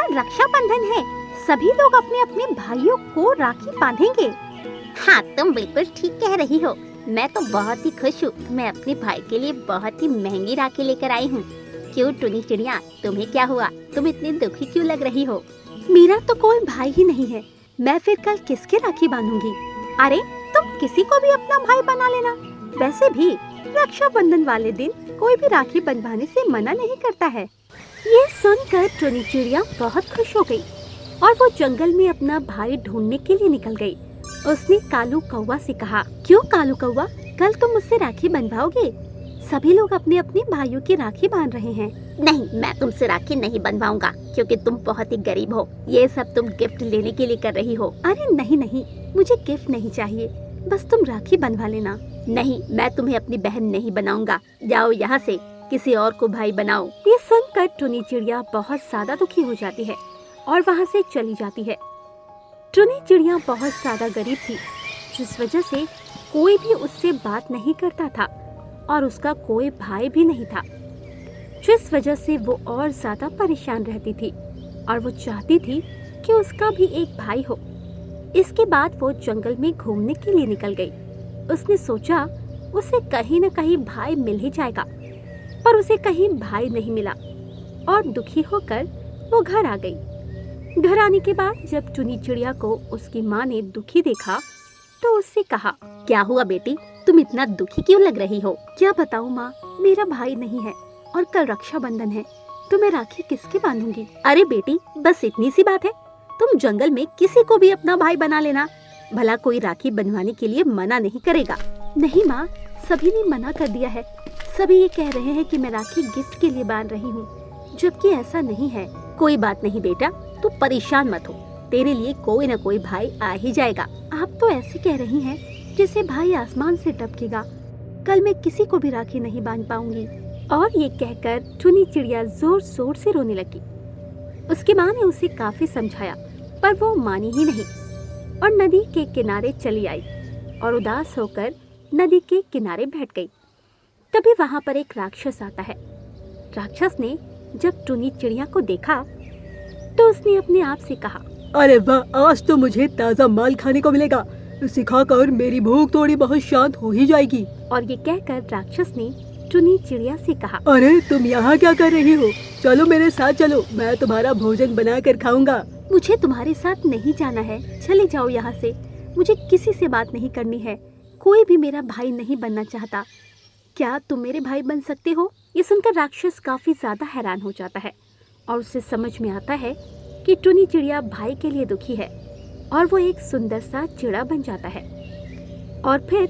कल रक्षाबंधन है, सभी लोग अपने अपने भाइयों को राखी बांधेंगे। हाँ, तुम बिल्कुल ठीक कह रही हो। मैं तो बहुत ही खुश हूँ। मैं अपने भाई के लिए बहुत ही महंगी राखी लेकर आई हूँ। क्यों टुनी चिड़िया, तुम्हें क्या हुआ? तुम इतनी दुखी क्यों लग रही हो? मेरा तो कोई भाई ही नहीं है, मैं फिर कल किसके राखी बांधूंगी? अरे तुम किसी को भी अपना भाई बना लेना। वैसे भी रक्षाबंधन वाले दिन कोई भी राखी बंधवाने से मना नहीं करता है। ये सुनकर टुनी चिड़िया बहुत खुश हो गई और वो जंगल में अपना भाई ढूंढने के लिए निकल गई। उसने कालू कौवा से कहा, क्यों कालू कौवा, कल तुम मुझसे राखी बंधवाओगे? सभी लोग अपने अपने भाइयों की राखी बांध रहे हैं। नहीं, मैं तुमसे राखी नहीं बंधवाऊंगा क्योंकि तुम बहुत ही गरीब हो। ये सब तुम गिफ्ट लेने के लिए कर रही हो। अरे नहीं नहीं, मुझे गिफ्ट नहीं चाहिए, बस तुम राखी बंधवा लेना। नहीं, मैं तुम्हें अपनी बहन नहीं बनाऊंगा। जाओ यहाँ से, किसी और को भाई बनाओ। ये सुनकर टुनी चिड़िया बहुत ज्यादा दुखी हो जाती है और वहाँ से चली जाती है। टुनी चिड़िया बहुत ज्यादा गरीब थी, जिस वजह से कोई भी उससे बात नहीं करता था और उसका कोई भाई भी नहीं था, जिस वजह से वो और ज्यादा परेशान रहती थी और वो चाहती थी कि उसका भी एक भाई हो। इसके बाद वो जंगल में घूमने के लिए निकल गई। उसने सोचा उसे कहीं न कहीं भाई मिल ही जाएगा, पर उसे कहीं भाई नहीं मिला और दुखी होकर वो घर आ गई। घर आने के बाद जब टुनी चिड़िया को उसकी माँ ने दुखी देखा तो उससे कहा, क्या हुआ बेटी, तुम इतना दुखी क्यों लग रही हो? क्या बताऊँ माँ, मेरा भाई नहीं है और कल रक्षाबंधन है, तो मैं राखी किसके बांधूंगी? अरे बेटी, बस इतनी सी बात है। तुम जंगल में किसी को भी अपना भाई बना लेना, भला कोई राखी बंधवाने के लिए मना नहीं करेगा। नहीं माँ, सभी ने मना कर दिया है। सभी ये कह रहे हैं कि मैं राखी गिफ्ट के लिए बांध रही हूँ, जबकि ऐसा नहीं है। कोई बात नहीं बेटा, तू परेशान मत हो, तेरे लिए कोई न कोई भाई आ ही जाएगा। आप तो ऐसे कह रही हैं जैसे भाई आसमान से टपकेगा। कल मैं किसी को भी राखी नहीं बांध पाऊंगी। और ये कहकर टुनी चिड़िया जोर जोर से रोने लगी। उसकी माँ ने उसे काफी समझाया, पर वो मानी ही नहीं और नदी के किनारे चली आई और उदास होकर नदी के किनारे बैठ गई। तभी वहाँ पर एक राक्षस आता है। राक्षस ने जब टुनी चिड़िया को देखा तो उसने अपने आप से कहा, अरे वाह, आज तो मुझे ताज़ा माल खाने को मिलेगा। इसे खाकर मेरी भूख थोड़ी बहुत शांत हो ही जाएगी। और ये कहकर राक्षस ने टुनी चिड़िया से कहा, अरे तुम यहाँ क्या कर रही हो? चलो मेरे साथ चलो, मैं तुम्हारा भोजन बना कर खाऊंगा। मुझे तुम्हारे साथ नहीं जाना है, चले जाओ यहाँ से। मुझे किसी से बात नहीं करनी है, कोई भी मेरा भाई नहीं बनना चाहता। क्या तुम मेरे भाई बन सकते हो? ये सुनकर राक्षस काफी ज्यादा हैरान हो जाता है और उसे समझ में आता है कि टुनी चिड़िया भाई के लिए दुखी है और वो एक सुंदर सा चिड़ा बन जाता है। और फिर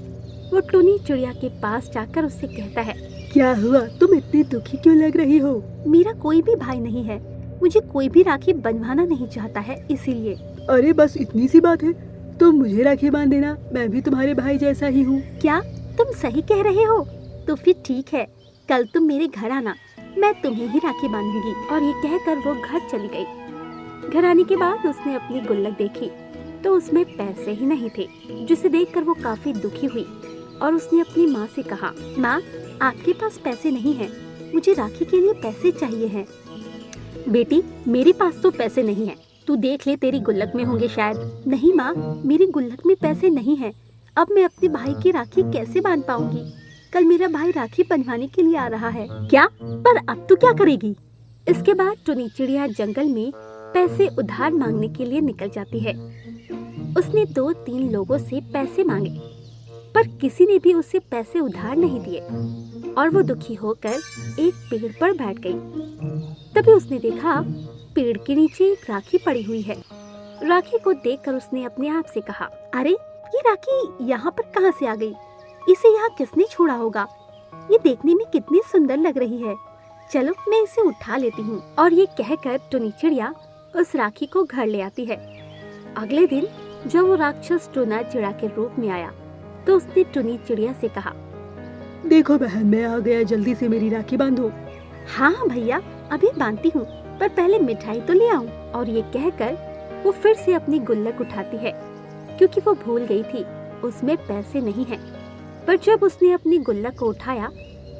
वो टुनी चिड़िया के पास जाकर उससे कहता है, क्या हुआ, तुम इतनी दुखी क्यों लग रही हो? मेरा कोई भी भाई नहीं है, मुझे कोई भी राखी बंधवाना नहीं चाहता है, इसीलिए। अरे बस इतनी सी बात है, तुम मुझे राखी बांध देना, मैं भी तुम्हारे भाई जैसा ही हूँ। क्या तुम सही कह रहे हो? तो फिर ठीक है, कल तुम मेरे घर आना, मैं तुम्हें ही राखी बांधूंगी। और ये कहकर वो घर चली गई। घर आने के बाद उसने अपनी गुल्लक देखी तो उसमें पैसे ही नहीं थे, जिसे देखकर वो काफी दुखी हुई और उसने अपनी माँ से कहा, माँ आपके पास पैसे नहीं हैं, मुझे राखी के लिए पैसे चाहिए हैं। बेटी, मेरे पास तो पैसे नहीं है, तू देख ले, तेरी गुल्लक में होंगे शायद। नहीं माँ, मेरी गुल्लक में पैसे नहीं हैं। अब मैं अपने भाई की राखी कैसे बांध पाऊंगी? कल मेरा भाई राखी बंधवाने के लिए आ रहा है। क्या? पर अब तू क्या करेगी? इसके बाद टुनी चिड़िया जंगल में पैसे उधार मांगने के लिए निकल जाती है। उसने 2-3 लोगों से पैसे मांगे, पर किसी ने भी उसे पैसे उधार नहीं दिए और वो दुखी होकर एक पेड़ पर बैठ गई। तभी उसने देखा पेड़ के नीचे एक राखी पड़ी हुई है। राखी को देखकर उसने अपने आप से कहा, अरे ये राखी यहाँ पर कहाँ से आ गई? इसे यहाँ किसने छोड़ा होगा? ये देखने में कितनी सुंदर लग रही है, चलो मैं इसे उठा लेती हूँ। और ये कहकर टुनी चिड़िया उस राखी को घर ले आती है। अगले दिन जब वो राक्षस टूना चिड़ा के रूप में आया तो उसने टुनी चिड़िया से कहा, देखो बहन, मैं आ गया, जल्दी से मेरी राखी बांधो। हाँ भैया, अभी बांधती हूँ, पर पहले मिठाई तो ले आऊं। और ये कहकर वो फिर से अपनी गुल्लक उठाती है, क्योंकि वो भूल गई थी उसमें पैसे नहीं हैं। पर जब उसने अपनी गुल्लक को उठाया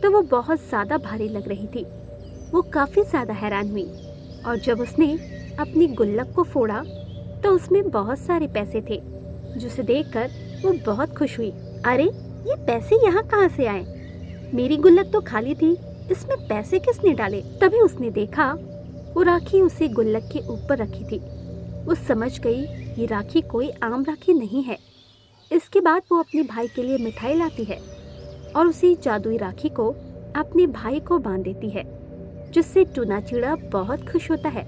तो वो बहुत ज्यादा भारी लग रही थी। वो काफी ज्यादा हैरान हुई और जब उसने अपनी गुल्लक को फोड़ा तो उसमें बहुत सारे पैसे थे, जिसे देखकर वो बहुत खुश हुई। अरे, ये पैसे यहाँ कहाँ से आए? मेरी गुल्लक तो खाली थी, इसमें पैसे किसने डाले? तभी उसने देखा वो राखी उसे गुल्लक के ऊपर रखी थी। वो समझ गई ये राखी कोई आम राखी नहीं है। इसके बाद वो अपने भाई के लिए मिठाई लाती है और उसी जादुई राखी को अपने भाई को बांध देती है, जिससे टूना चिड़िया बहुत खुश होता है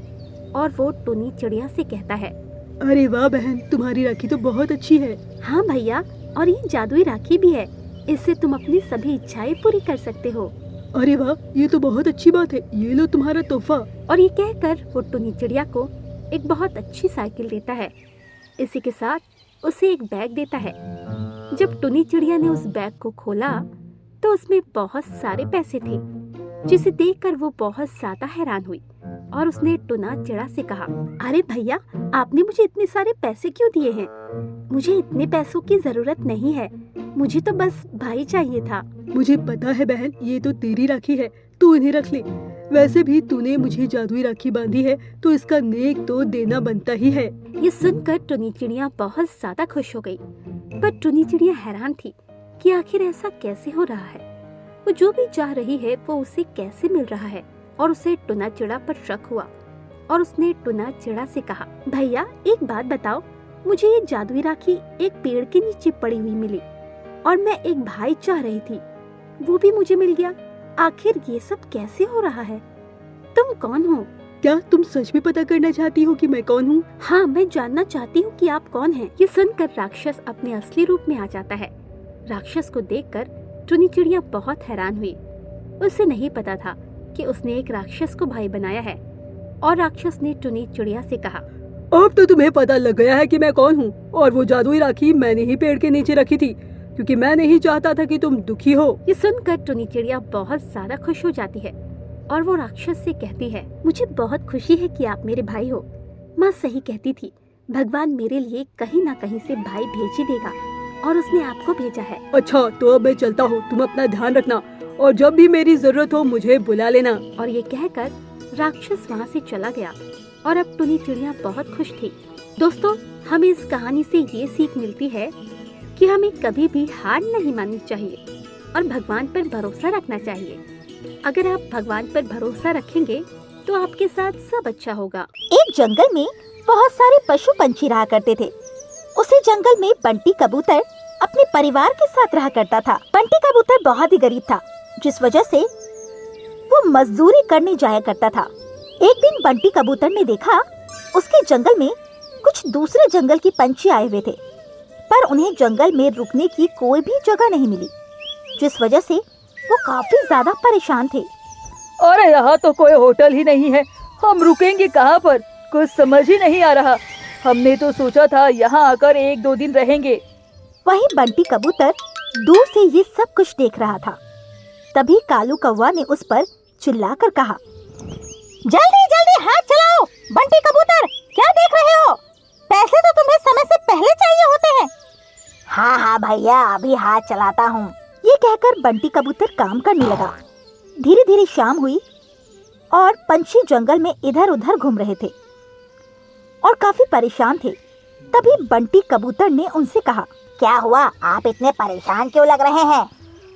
और वो टूनी चिड़िया से कहता है, अरे वाह बहन, तुम्हारी राखी तो बहुत अच्छी है। हाँ भैया, और ये जादुई राखी भी है, इससे तुम अपनी सभी इच्छाएं पूरी कर सकते हो। अरे वाह, ये तो बहुत अच्छी बात है, ये लो तुम्हारा तोहफा। और ये कहकर वो टूनी चिड़िया को एक बहुत अच्छी साइकिल देता है। इसी के साथ उसे एक बैग देता है। जब टूनी चिड़िया ने उस बैग को खोला तो उसमें बहुत सारे पैसे थे, जिसे देखकर वो बहुत ज्यादा हैरान हुई और उसने टूना चिड़ा से कहा, अरे भैया, आपने मुझे इतने सारे पैसे क्यों दिए हैं? मुझे इतने पैसों की जरूरत नहीं है, मुझे तो बस भाई चाहिए था। मुझे पता है बहन, ये तो तेरी राखी है, तू इन्हें रख ले। वैसे भी तूने मुझे जादुई राखी बांधी है तो इसका नेक तो देना बनता ही है। ये सुनकर टूनी चिड़िया बहुत ज्यादा खुश हो गई, पर टूनी चिड़िया हैरान थी कि आखिर ऐसा कैसे हो रहा है। वो जो भी चाह रही है वो उसे कैसे मिल रहा है, और उसे टूना चिड़ा पर शक हुआ और उसने टूना चिड़ा से कहा, भैया एक बात बताओ, मुझे ये जादुई राखी एक पेड़ के नीचे पड़ी हुई मिली और मैं एक भाई चाह रही थी, वो भी मुझे मिल गया। आखिर ये सब कैसे हो रहा है? तुम कौन हो? क्या तुम सच में पता करना चाहती हो कि मैं कौन हूँ? हाँ, मैं जानना चाहती हूँ कि आप कौन हैं। ये सुनकर राक्षस अपने असली रूप में आ जाता है। राक्षस को देखकर टूनी चिड़िया बहुत हैरान हुई। उसे नहीं पता था कि उसने एक राक्षस को भाई बनाया है। और राक्षस ने टूनी चिड़िया से कहा, अब तो तुम्हें पता लग गया है कि मैं कौन हूँ, और वो जादुई राखी मैंने ही पेड़ के नीचे रखी थी, क्योंकि मैं नहीं चाहता था कि तुम दुखी हो। ये सुनकर टूनी चिड़िया बहुत ज्यादा खुश हो जाती है और वो राक्षस से कहती है, मुझे बहुत खुशी है कि आप मेरे भाई हो। माँ सही कहती थी, भगवान मेरे लिए कहीं ना कहीं से भाई भेज ही देगा, और उसने आपको भेजा है। अच्छा, तो अब मैं चलता हूँ, तुम अपना ध्यान रखना, और जब भी मेरी जरूरत हो मुझे बुला लेना। और ये कहकर राक्षस वहाँ से चला गया और अब टूनी चिड़िया बहुत खुश थी। दोस्तों, हमें इस कहानी से ये सीख मिलती है कि हमें कभी भी हार नहीं माननी चाहिए और भगवान पर भरोसा रखना चाहिए। अगर आप भगवान पर भरोसा रखेंगे तो आपके साथ सब अच्छा होगा। एक जंगल में बहुत सारे पशु पंछी रहा करते थे। उसी जंगल में बंटी कबूतर अपने परिवार के साथ रहा करता था। बंटी कबूतर बहुत ही गरीब था, जिस वजह से वो मजदूरी करने जाया करता था। एक दिन बंटी कबूतर ने देखा उसके जंगल में कुछ दूसरे जंगल के पंछी आए हुए थे, पर उन्हें जंगल में रुकने की कोई भी जगह नहीं मिली, जिस वजह से वो काफी ज्यादा परेशान थे। अरे यहाँ तो कोई होटल ही नहीं है, हम रुकेंगे कहाँ पर? कुछ समझ ही नहीं आ रहा। हमने तो सोचा था यहाँ आकर 1-2 दिन रहेंगे। वहीं बंटी कबूतर दूर से ये सब कुछ देख रहा था। तभी कालू कौवा ने उस पर चिल्लाकर कहा, जल्दी जल्दी हाथ चलाओ। बंटी कबूतर, क्या देख रहे हो? पैसे तो तुम्हें समय से पहले चाहिए होते हैं। हाँ हाँ भैया, अभी हाथ चलाता हूँ। ये कहकर बंटी कबूतर काम करने लगा। धीरे धीरे शाम हुई और पंछी जंगल में इधर उधर घूम रहे थे और काफी परेशान थे। तभी बंटी कबूतर ने उनसे कहा, क्या हुआ, आप इतने परेशान क्यों लग रहे हैं?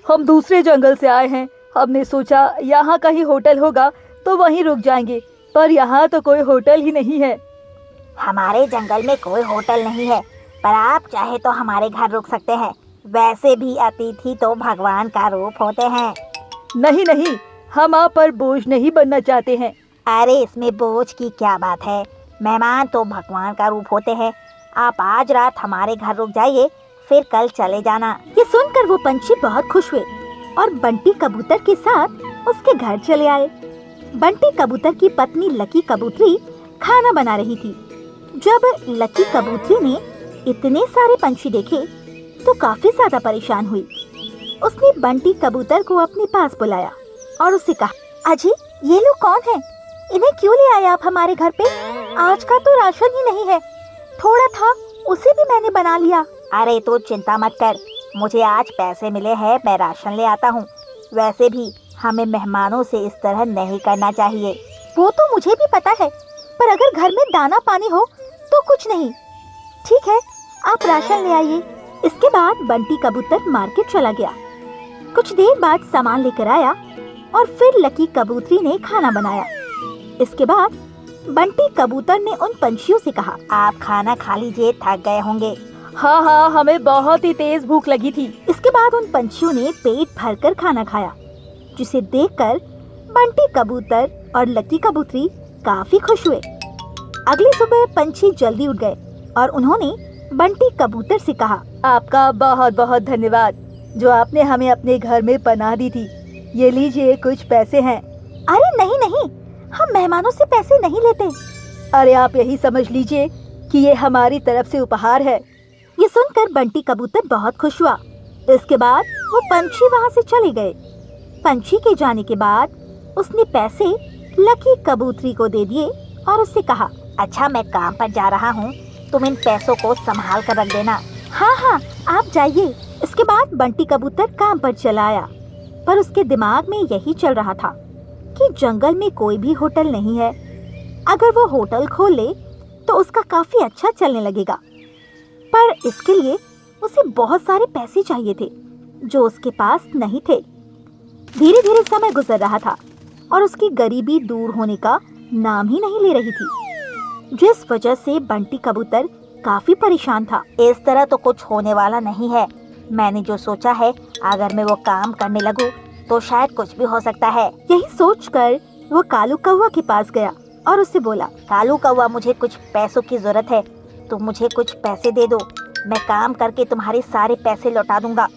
हम दूसरे जंगल से आए हैं, हमने सोचा यहाँ कहीं होटल होगा तो वहीं रुक जाएंगे, पर यहाँ तो कोई होटल ही नहीं है। हमारे जंगल में कोई होटल नहीं है, पर आप चाहे तो हमारे घर रुक सकते हैं। वैसे भी अतिथि तो भगवान का रूप होते हैं। नहीं नहीं, हम आप पर बोझ नहीं बनना चाहते हैं। अरे इसमें बोझ की क्या बात है, मेहमान तो भगवान का रूप होते हैं। आप आज रात हमारे घर रुक जाइए, फिर कल चले जाना। ये सुनकर वो पंछी बहुत खुश हुए और बंटी कबूतर के साथ उसके घर चले आए। बंटी कबूतर की पत्नी लकी कबूतरी खाना बना रही थी। जब लकी कबूतरी ने इतने सारे पंछी देखे तो काफी ज्यादा परेशान हुई। उसने बंटी कबूतर को अपने पास बुलाया और उससे कहा, अजी ये लोग कौन हैं? इन्हें क्यों ले आए आप हमारे घर पे? आज का तो राशन ही नहीं है, थोड़ा था उसे भी मैंने बना लिया। अरे तो चिंता मत कर, मुझे आज पैसे मिले हैं, मैं राशन ले आता हूँ। वैसे भी हमें मेहमानों से इस तरह नहीं करना चाहिए। वो तो मुझे भी पता है, पर अगर घर में दाना पानी हो तो कुछ नहीं। ठीक है, आप राशन ले आइए। इसके बाद बंटी कबूतर मार्केट चला गया। कुछ देर बाद सामान लेकर आया और फिर लकी कबूतरी ने खाना बनाया। इसके बाद बंटी कबूतर ने उन पंछियों से कहा, आप खाना खा लीजिए, थक गए होंगे। हाँ हाँ, हमें बहुत ही तेज भूख लगी थी। इसके बाद उन पंछियों ने पेट भरकर खाना खाया, जिसे देखकर बंटी कबूतर और लकी कबूतरी काफी खुश हुए। अगली सुबह पंछी जल्दी उठ गए और उन्होंने बंटी कबूतर से कहा, आपका बहुत बहुत धन्यवाद जो आपने हमें अपने घर में पनाह दी थी। ये लीजिए, कुछ पैसे हैं। अरे नहीं नहीं, हम मेहमानों से पैसे नहीं लेते। अरे आप यही समझ लीजिए कि ये हमारी तरफ से उपहार है। ये सुनकर बंटी कबूतर बहुत खुश हुआ। इसके बाद वो पंछी वहाँ से चले गए। पंछी के जाने के बाद उसने पैसे लकी कबूतरी को दे दिए और उससे कहा, अच्छा मैं काम पर जा रहा हूँ, तुम इन पैसों को संभाल कर रख देना। हाँ हाँ, आप जाइए। इसके बाद बंटी कबूतर काम पर चला आया, पर उसके दिमाग में यही चल रहा था कि जंगल में कोई भी होटल नहीं है। अगर वो होटल खोल ले तो उसका काफी अच्छा चलने लगेगा, पर इसके लिए उसे बहुत सारे पैसे चाहिए थे जो उसके पास नहीं थे। धीरे धीरे समय गुजर रहा था और उसकी गरीबी दूर होने का नाम ही नहीं ले रही थी, जिस वजह से बंटी कबूतर काफी परेशान था। इस तरह तो कुछ होने वाला नहीं है। मैंने जो सोचा है, अगर मैं वो काम करने लगूं तो शायद कुछ भी हो सकता है। यही सोचकर वो कालू कौवा के पास गया और उससे बोला, कालू कौवा, मुझे कुछ पैसों की जरूरत है, तुम मुझे कुछ पैसे दे दो, मैं काम करके तुम्हारे सारे पैसे लौटा दूंगा।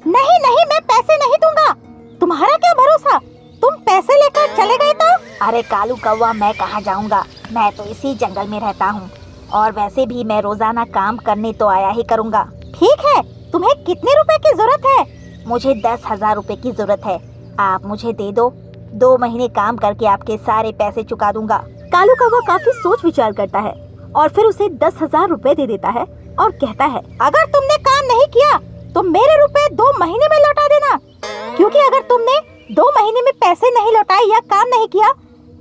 नहीं नहीं, मैं पैसे नहीं दूंगा। तुम्हारा क्या भरोसा, तुम पैसे लेकर चले गए तो? अरे कालू कौवा, मैं कहाँ जाऊंगा, मैं तो इसी जंगल में रहता हूँ और वैसे भी मैं रोजाना काम करने तो आया ही करूँगा। ठीक है, तुम्हें कितने रुपए की जरूरत है? मुझे 10,000 रुपए की जरूरत है, आप मुझे दे दो, 2 महीने काम करके आपके सारे पैसे चुका दूंगा। कालू कौवा काफी सोच विचार करता है और फिर उसे 10,000 रुपए दे देता है और कहता है, अगर तुमने काम नहीं किया तो मेरे रुपए 2 महीने में लौटा देना, क्योंकि अगर तुमने 2 महीने में पैसे नहीं लौटाए या काम नहीं किया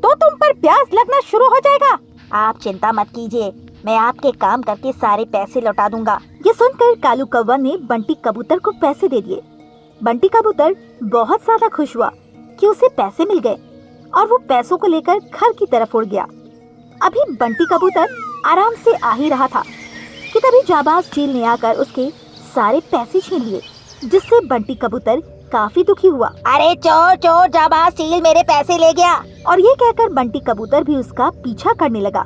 तो तुम पर ब्याज लगना शुरू हो जाएगा। आप चिंता मत कीजिए, मैं आपके काम करके सारे पैसे लौटा दूंगा। ये सुनकर कालू कौवा ने बंटी कबूतर को पैसे दे दिए। बंटी कबूतर बहुत ज्यादा खुश हुआ कि उसे पैसे मिल गए और वो पैसों को लेकर घर की तरफ उड़ गया। अभी बंटी कबूतर आराम से आ ही रहा था कि तभी जाबाज चील ने आकर उसके सारे पैसे छीन लिए, जिससे बंटी कबूतर काफी दुखी हुआ। अरे चोर चोर, जाबाज चील मेरे पैसे ले गया। और ये कहकर बंटी कबूतर भी उसका पीछा करने लगा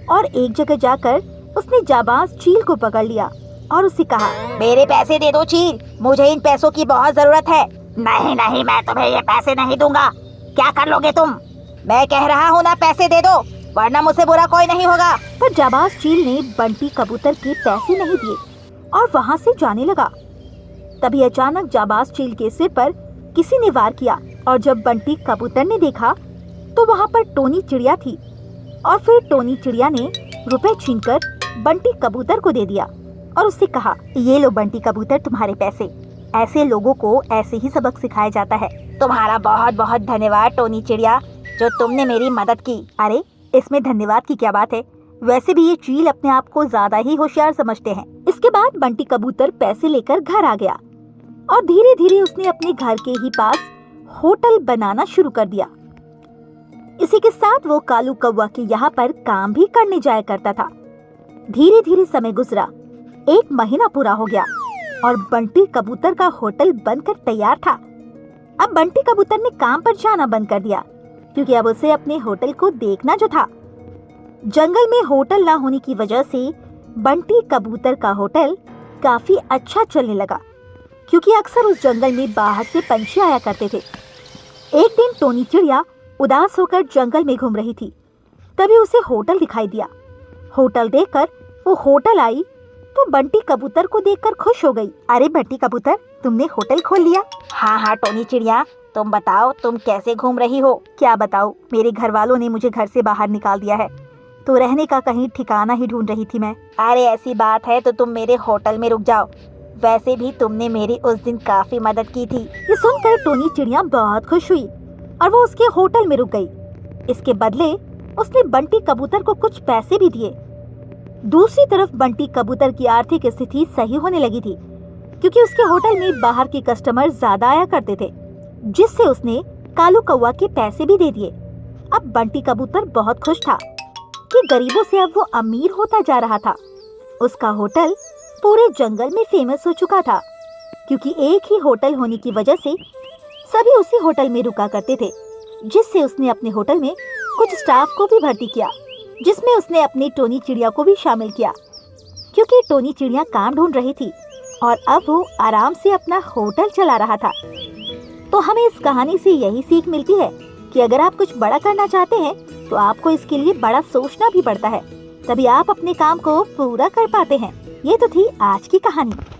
और एक जगह जाकर उसने जाबाज चील को पकड़ लिया और उससे कहा, मेरे पैसे दे दो चील, मुझे इन पैसों की बहुत जरूरत है। नहीं नहीं, मैं तुम्हें ये पैसे नहीं दूंगा। क्या कर लोगे तुम? मैं कह रहा हूँ ना, पैसे दे दो, वरना मुझसे बुरा कोई नहीं होगा। पर जाबाज चील ने बंटी कबूतर के पैसे नहीं दिए और वहाँ से जाने लगा। तभी अचानक जाबाज चील के सिर पर किसी ने वार किया और जब बंटी कबूतर ने देखा तो वहाँ पर टोनी चिड़िया थी और फिर टोनी चिड़िया ने रुपए छीनकर बंटी कबूतर को दे दिया और उससे कहा, ये लो बंटी कबूतर, तुम्हारे पैसे। ऐसे लोगों को ऐसे ही सबक सिखाया जाता है। तुम्हारा बहुत बहुत धन्यवाद टोनी चिड़िया, जो तुमने मेरी मदद की। अरे इसमें धन्यवाद की क्या बात है, वैसे भी ये चील अपने आप को ज्यादा ही होशियार समझते हैं। इसके बाद बंटी कबूतर पैसे लेकर घर आ गया और धीरे धीरे उसने अपने घर के ही पास होटल बनाना शुरू कर दिया। इसी के साथ वो कालू कौवा के यहाँ पर काम भी करने जाया करता था। धीरे धीरे समय गुजरा, 1 महीना पूरा हो गया और बंटी कबूतर का होटल बनकर तैयार था। अब बंटी कबूतर ने काम पर जाना बंद कर दिया, क्योंकि अब उसे अपने होटल को देखना जो था। जंगल में होटल ना होने की वजह से बंटी कबूतर का होटल काफी अच्छा चलने लगा, क्योंकि अक्सर उस जंगल में बाहर से पंछी आया करते थे। एक दिन टोनी चिड़िया उदास होकर जंगल में घूम रही थी, तभी उसे होटल दिखाई दिया। होटल देखकर वो होटल आई तो बंटी कबूतर को देखकर खुश हो गई। अरे बंटी कबूतर, तुमने होटल खोल लिया? हाँ हाँ टोनी चिड़िया, तुम बताओ, तुम कैसे घूम रही हो? क्या बताऊं, मेरे घर वालों ने मुझे घर से बाहर निकाल दिया है, तो रहने का कहीं ठिकाना ही ढूंढ रही थी मैं। अरे ऐसी बात है तो तुम मेरे होटल में रुक जाओ, वैसे भी तुमने मेरी उस दिन काफी मदद की थी। ये सुनकर टोनी चिड़िया बहुत खुश हुई और वो उसके होटल में रुक गई। इसके बदले उसने बंटी कबूतर को कुछ पैसे भी दिए। दूसरी तरफ बंटी कबूतर की आर्थिक स्थिति सही होने लगी थी, क्योंकि उसके होटल में बाहर के कस्टमर ज्यादा आया करते थे, जिससे उसने कालू कौवा के पैसे भी दे दिए। अब बंटी कबूतर बहुत खुश था कि गरीबों से अब वो अमीर होता जा रहा था। उसका होटल पूरे जंगल में फेमस हो चुका था, क्योंकि एक ही होटल होने की वजह से सभी उसी होटल में रुका करते थे, जिससे उसने अपने होटल में कुछ स्टाफ को भी भर्ती किया, जिसमें उसने अपनी टोनी चिड़िया को भी शामिल किया, क्योंकि टोनी चिड़िया काम ढूंढ रही थी और अब वो आराम से अपना होटल चला रहा था। तो हमें इस कहानी से यही सीख मिलती है कि अगर आप कुछ बड़ा करना चाहते हैं तो आपको इसके लिए बड़ा सोचना भी पड़ता है, तभी आप अपने काम को पूरा कर पाते हैं। ये तो थी आज की कहानी।